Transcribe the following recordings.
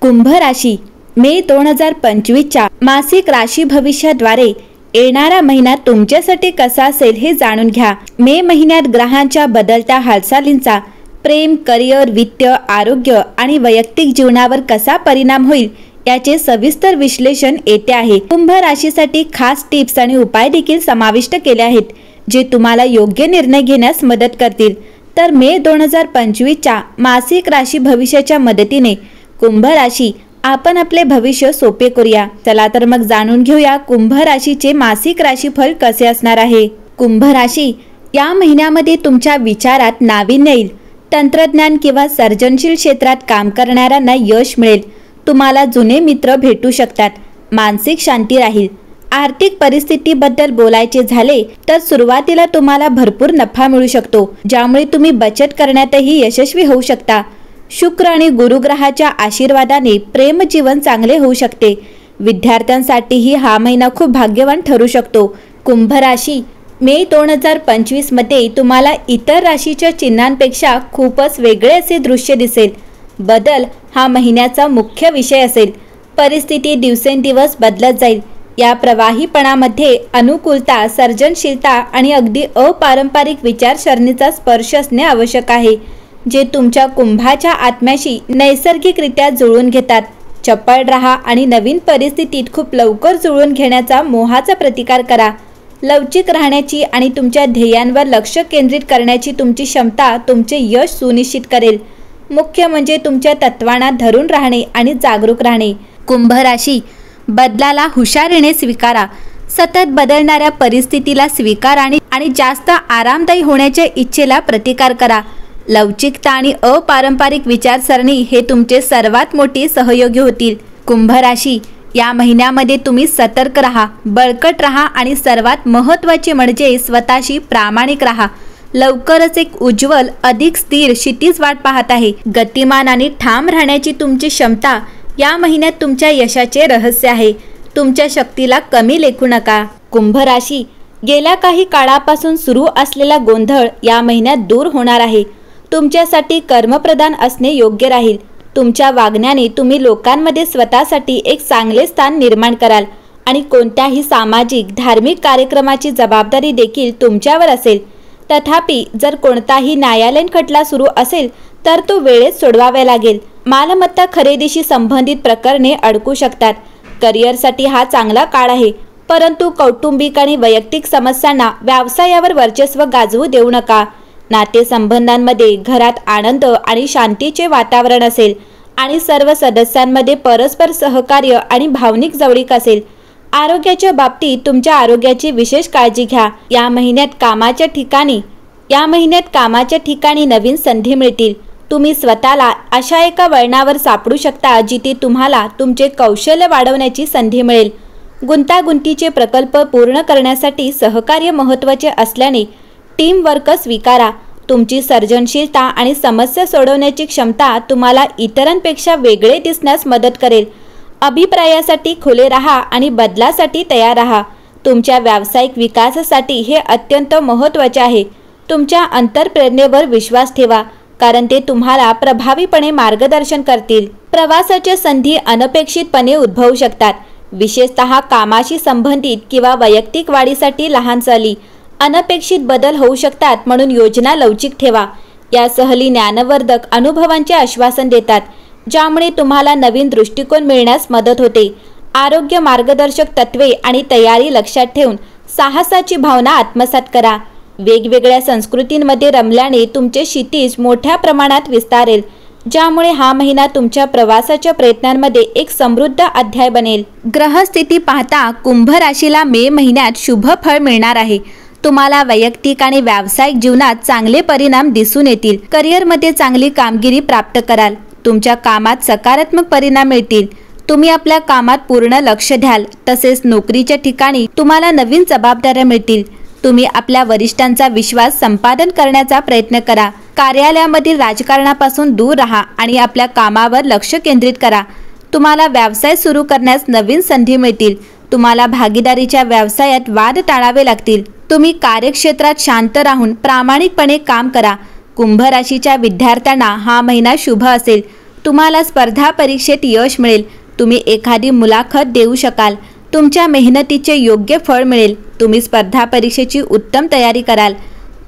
कुंभ राशी मे 2025च्या मासिक राशी भविष्याद्वारे येणारा महिना तुमच्यासाठी कसा असेल हे जाणून घ्या। मे महिन्यात ग्रहांच्या बदलत्या हालचालींचा प्रेम, करिअर, वित्त, आरोग्य आणि वैयक्तिक जीवनावर कसा परिणाम होईल याचे सविस्तर विश्लेषण येते आहे। कुंभ राशीसाठी खास टिप्स आणि उपाय देखील समाविष्ट केले आहेत जे तुम्हाला योग्य निर्णय घेण्यास मदत करतील। तर मे 2025च्या मासिक राशी भविष्याच्या मदतीने कुंभ राशी आपण आपले भविष्य सोपे करूया। चला तर मग जाणून घेऊया कुंभ राशीचे मासिक राशीफल कसे असणार आहे। कुंभ राशी या महिन्यामध्ये तुमच्या विचारात नाविन्य येईल। तंत्रज्ञान किंवा सर्जनशील क्षेत्रात काम करणाऱ्यांना यश मिळेल। तुम्हाला जुने मित्र भेटू शकतात। मानसिक शांती राहील। आर्थिक परिस्थितीबद्दल बोलायचे झाले तर सुरुवातीला तुम्हाला भरपूर नफा मिळू शकतो, ज्यामुळे तुम्ही बचत करण्यातही यशस्वी होऊ शकता। शुक्र आणि गुरु ग्रहाच्या आशीर्वादाने प्रेम जीवन चांगले होऊ शकते। विद्यार्थ्यांसाठीही हा महिना खूप भाग्यवान ठरू शकतो। कुंभ राशी मे 2025 मध्ये तुम्हाला इतर राशीच्या चिन्हांपेक्षा खूपच वेगळे असे दृश्य दिसेल। बदल हा महिन्याचा मुख्य विषय असेल। परिस्थिती दिवसेंदिवस बदलत जाईल। या प्रवाहीपणामध्ये अनुकूलता, सर्जनशीलता आणि अगदी अपारंपरिक विचारसरणीचा स्पर्श असणे आवश्यक आहे, जे तुमच्या कुंभाच्या आत्म्याशी नैसर्गिकरित्या जुळून घेतात। चपळ राहा आणि नवीन परिस्थितीत खूप लवकर जुळवून घेण्याचा मोहाचा प्रतिकार करा। लवचिक राहण्याची आणि तुमच्या ध्येयांवर लक्ष केंद्रित करण्याची तुमची क्षमता तुमचे यश सुनिश्चित करेल। मुख्य म्हणजे तुमच्या तत्वांना धरून राहणे आणि जागरूक राहणे। कुंभ राशी बदलाला हुशारीने स्वीकारा। सतत बदलणाऱ्या परिस्थितीला स्वीकारा आणि जास्त आरामदायी होण्याच्या इच्छेला प्रतिकार करा। लवचिकता आणि अपारंपरिक विचारसरणी हे तुमचे सर्वात मोठे सहयोगी होतील। कुंभ राशी या महिन्यामध्ये तुम्ही सतर्क राहा, बळकट राहा आणि सर्वात महत्त्वाचे म्हणजे स्वतःशी प्रामाणिक राहा। लवकरच एक उज्ज्वल, अधिक स्थिर क्षितिज वाट पाहत आहे। गतिमान आणि ठाम राहण्याची तुमची क्षमता या महिन्यात तुमच्या यशाचे रहस्य आहे। तुमच्या शक्तीला कमी लेखू नका। कुंभ राशी गेल्या काही काळापासून सुरू असलेला गोंधळ या महिन्यात दूर होणार आहे। तुमच्यासाठी कर्मप्रधान असणे योग्य राहील। तुमच्या वागण्याने तुम्ही लोकांमध्ये स्वतःसाठी एक चांगले स्थान निर्माण कराल आणि कोणत्याही सामाजिक, धार्मिक कार्यक्रमाची जबाबदारी देखील तुमच्यावर असेल। तथापि जर कोणताही न्यायालयीन खटला सुरू असेल तर तो वेळेत सोडवावा लागेल। मालमत्ता खरेदीशी संबंधित प्रकरणे अडकू शकतात। करिअरसाठी हा चांगला काळ आहे, परंतु कौटुंबिक आणि वैयक्तिक समस्यांना व्यवसायावर वर्चस्व गाजवू देऊ नका। नातेसंबंधांमध्ये घरात आनंद आणि शांतीचे वातावरण असेल आणि सर्व सदस्यांमध्ये परस्पर सहकार्य आणि भावनिक जवळीक असेल। आरोग्याच्या बाबतीत तुमच्या आरोग्याची विशेष काळजी घ्या। या महिन्यात कामाच्या ठिकाणी नवीन संधी मिळतील। तुम्ही स्वतःला अशा एका वळणावर सापडू शकता जिथे तुम्हाला तुमचे कौशल्य वाढवण्याची संधी मिळेल। गुंतागुंतीचे प्रकल्प पूर्ण करण्यासाठी सहकार्य महत्त्वाचे असल्याने टीमवर्क स्वीकारा। तुमची सर्जनशीलता आणि समस्या सोडवण्याची क्षमता तुम्हाला इतरांपेक्षा वेगळे दिसण्यास मदत करेल। अभिप्रायासाठी खुले राहा आणि बदलासाठी तयार राहा। तुमच्या व्यावसायिक विकासासाठी हे अत्यंत महत्त्वाचे आहे। तुमच्या अंतर्प्रेरणेवर विश्वास ठेवा, कारण ते तुम्हाला प्रभावीपणे मार्गदर्शन करतील। प्रवासाच्या संधी अनपेक्षितपणे उद्भवू शकतात, विशेषतः कामाशी संबंधित किंवा वैयक्तिक वाढीसाठी लहान सहली। अनपेक्षित बदल होऊ शकतात, म्हणून योजना लवचिक ठेवा। या सहली ज्ञानवर्धक अनुभवांचे आश्वासन देतात, ज्यामुळे तुम्हाला नवीन दृष्टिकोन मिळण्यास मदत होते। आरोग्य मार्गदर्शक तत्त्वे आणि तयारी लक्षात ठेवून साहसाची भावना आत्मसात करा। वेगवेगळ्या संस्कृतींमध्ये रमल्याने तुमचे क्षितिज मोठ्या प्रमाणात विस्तारेल, ज्यामुळे हा महिना तुमच्या प्रवासाच्या प्रयत्नांमध्ये एक समृद्ध अध्याय बनेल। ग्रहस्थिती पाहता कुंभ राशीला मे महिन्यात शुभ फळ मिळणार आहे। तुम्हाला वैयक्तिक आणि व्यावसायिक जीवनात चांगले परिणाम दिसून येतील। करिअरमध्ये चांगली कामगिरी प्राप्त कराल। तुमच्या कामात सकारात्मक परिणाम मिळतील। तुम्ही आपल्या कामात पूर्ण लक्ष द्याल। तसेच नोकरीच्या ठिकाणी तुम्हाला नवीन जबाबदाऱ्या मिळतील। तुम्ही आपल्या वरिष्ठांचा विश्वास संपादन करण्याचा प्रयत्न करा। कार्यालयामधील राजकारणापासून दूर राहा आणि आपल्या कामावर लक्ष केंद्रित करा। तुम्हाला व्यवसाय सुरू करण्यास नवीन संधी मिळतील। तुम्हाला भागीदारीच्या व्यवसायात वाद टाळावे लागतील। तुम्ही कार्यक्षेत्रात शांत राहून प्रामाणिकपणे काम करा। कुंभ राशीच्या विद्यार्थ्यांना हा महिना शुभ असेल। तुम्हाला स्पर्धा परीक्षेत यश मिळेल. तुम्ही एखादी मुलाखत देऊ शकाल. तुमच्या मेहनतीचे योग्य फळ मिळेल. तुम्ही स्पर्धा परीक्षेची उत्तम तयारी कराल.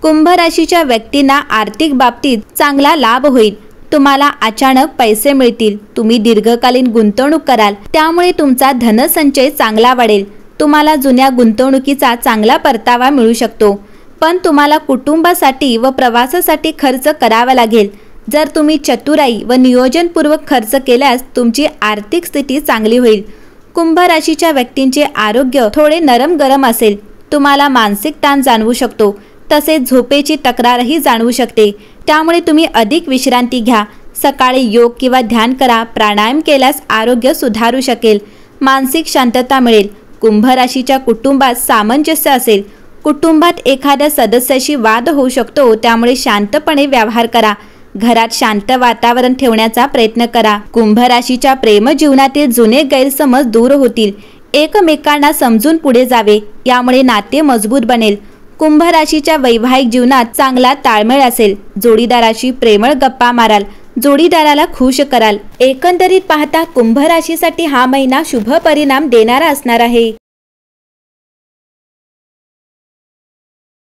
कुंभ राशीच्या व्यक्तींना आर्थिक बाबतीत चांगला लाभ होईल. तुम्हाला अचानक पैसे मिळतील. तुम्ही दीर्घकालीन गुंतवणूक कराल, त्यामुळे तुमचा धनसंचय चांगला वाढेल. तुम्हाला जुन्या गुंतवणुकीचा चांगला परतावा मिळू शकतो, पण तुम्हाला कुटुंबासाठी व प्रवासासाठी खर्च करावा लागेल. जर तुम्ही चतुराई व नियोजनपूर्वक खर्च केल्यास तुमची आर्थिक स्थिती चांगली होईल. कुंभ राशीच्या व्यक्तींचे आरोग्य थोडे नरम गरम असेल. तुम्हाला मानसिक ताण जाणवू शकतो, तसेच झोपेची तक्रारही जाणवू शकते. त्यामुळे तुम्ही अधिक विश्रांती घ्या. सकाळी योग किंवा ध्यान करा. प्राणायाम केल्यास आरोग्य सुधारू शकेल. मानसिक शांतता मिळेल. कुंभ राशीच्या कुटुंबात सामंजस्य असेल. कुटुंबात एखाद्या सदस्याशी वाद होऊ शकतो, त्यामुळे शांतपणे व्यवहार करा. घरात शांत वातावरण ठेवण्याचा प्रयत्न करा. कुंभ राशीच्या प्रेम जीवनातील जुने गैरसमज दूर होतील. एकमेकांना समजून पुढे जावे, यामुळे नाते मजबूत बनेल. कुंभ राशीच्या वैवाहिक जीवनात चांगला ताळमेळ असेल. जोडीदाराशी प्रेमळ गप्पा माराल. जोडीदाराला खुश कराल. एकंदरीत पाहता कुंभ राशीसाठी हा महिना शुभ परिणाम देणारा असणार आहे.